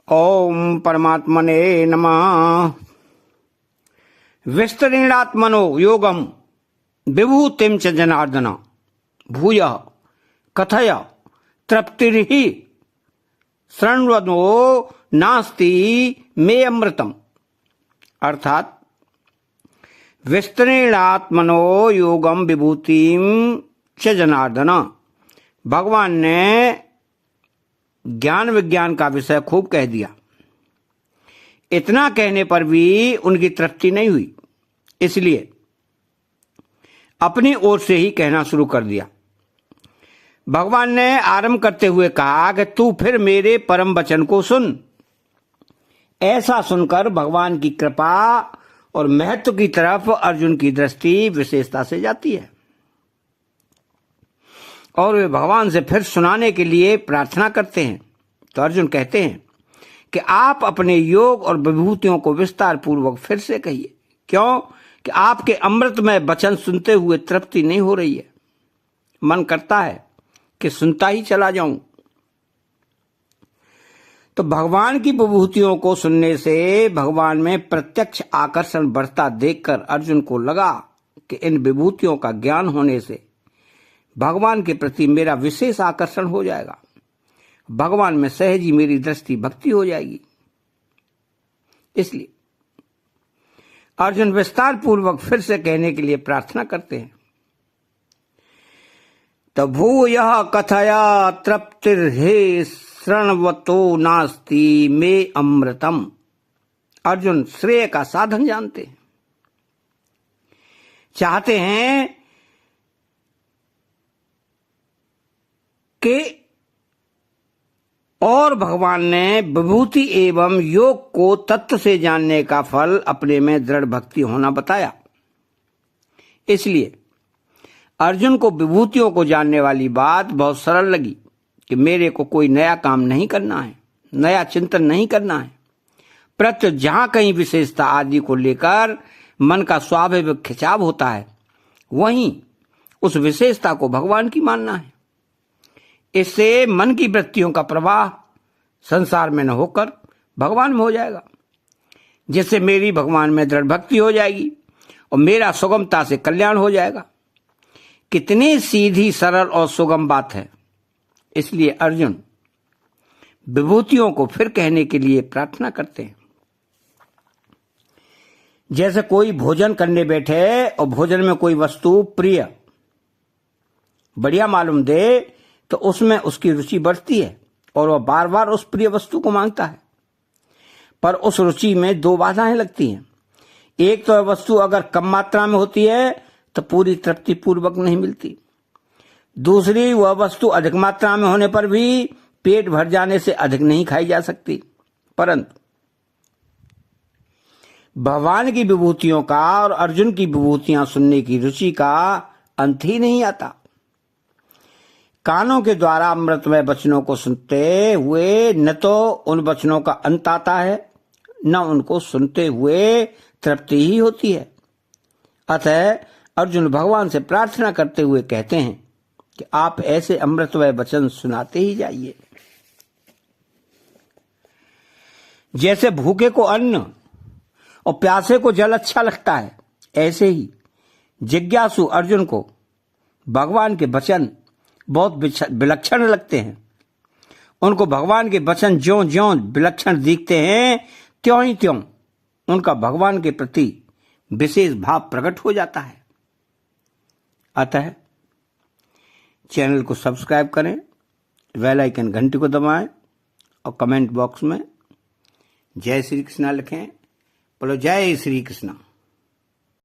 ओम परमात्मने नमः। विस्तरेणात्मनो योगम विभूतिम च जनार्दन भूय कथय तृप्तिर्हि शृण्वनो नास्ति मे अमृतम। अर्थात विस्तरेणात्मनो योगम विभूतिम च जनार्दन, भगवान ने ज्ञान विज्ञान का विषय खूब कह दिया। इतना कहने पर भी उनकी तृप्ति नहीं हुई, इसलिए अपनी ओर से ही कहना शुरू कर दिया। भगवान ने आरंभ करते हुए कहा कि तू फिर मेरे परम वचन को सुन। ऐसा सुनकर भगवान की कृपा और महत्व की तरफ अर्जुन की दृष्टि विशेषता से जाती है और वे भगवान से फिर सुनाने के लिए प्रार्थना करते हैं। तो अर्जुन कहते हैं कि आप अपने योग और विभूतियों को विस्तार पूर्वक फिर से कहिए। क्यों कि आपके अमृतमय वचन सुनते हुए तृप्ति नहीं हो रही है। मन करता है कि सुनता ही चला जाऊं। तो भगवान की विभूतियों को सुनने से भगवान में प्रत्यक्ष आकर्षण बढ़ता देखकर अर्जुन को लगा कि इन विभूतियों का ज्ञान होने से भगवान के प्रति मेरा विशेष आकर्षण हो जाएगा। भगवान में सहज ही मेरी दृष्टि भक्ति हो जाएगी। इसलिए अर्जुन विस्तार पूर्वक फिर से कहने के लिए प्रार्थना करते हैं। तो भूयः कथया तृप्तिर्हि शृण्वतो नास्ति मे अमृतम। अर्जुन श्रेय का साधन जानते हैं, चाहते हैं कि और भगवान ने विभूति एवं योग को तत्व से जानने का फल अपने में दृढ़ भक्ति होना बताया। इसलिए अर्जुन को विभूतियों को जानने वाली बात बहुत सरल लगी कि मेरे को कोई नया काम नहीं करना है, नया चिंतन नहीं करना है। प्रत्युत जहां कहीं विशेषता आदि को लेकर मन का स्वाभाविक खिंचाव होता है, वहीं उस विशेषता को भगवान की मानना है। इससे मन की वृत्तियों का प्रवाह संसार में न होकर भगवान में हो जाएगा, जिससे मेरी भगवान में दृढ़ भक्ति हो जाएगी और मेरा सुगमता से कल्याण हो जाएगा। कितनी सीधी सरल और सुगम बात है। इसलिए अर्जुन विभूतियों को फिर कहने के लिए प्रार्थना करते हैं। जैसे कोई भोजन करने बैठे और भोजन में कोई वस्तु प्रिय बढ़िया मालूम दे तो उसमें उसकी रुचि बढ़ती है और वह बार बार उस प्रिय वस्तु को मांगता है। पर उस रुचि में दो बाधाएं लगती हैं। एक तो वह वस्तु अगर कम मात्रा में होती है तो पूरी तृप्ति पूर्वक नहीं मिलती। दूसरी, वह वस्तु अधिक मात्रा में होने पर भी पेट भर जाने से अधिक नहीं खाई जा सकती। परंतु भगवान की विभूतियों का और अर्जुन की विभूतियां सुनने की रुचि का अंत ही नहीं आता। कानों के द्वारा अमृतमय वचनों को सुनते हुए न तो उन वचनों का अंत आता है, न उनको सुनते हुए तृप्ति ही होती है। अतः अर्जुन भगवान से प्रार्थना करते हुए कहते हैं कि आप ऐसे अमृतमय वचन सुनाते ही जाइए। जैसे भूखे को अन्न और प्यासे को जल अच्छा लगता है, ऐसे ही जिज्ञासु अर्जुन को भगवान के वचन बहुत विलक्षण लगते हैं। उनको भगवान के वचन ज्यों ज्यों विलक्षण दिखते हैं, त्यों ही त्यों उनका भगवान के प्रति विशेष भाव प्रकट हो जाता है। अतः चैनल को सब्सक्राइब करें, बेल आइकन घंटी को दबाएं और कमेंट बॉक्स में जय श्री कृष्णा लिखें। बोलो जय श्री कृष्णा।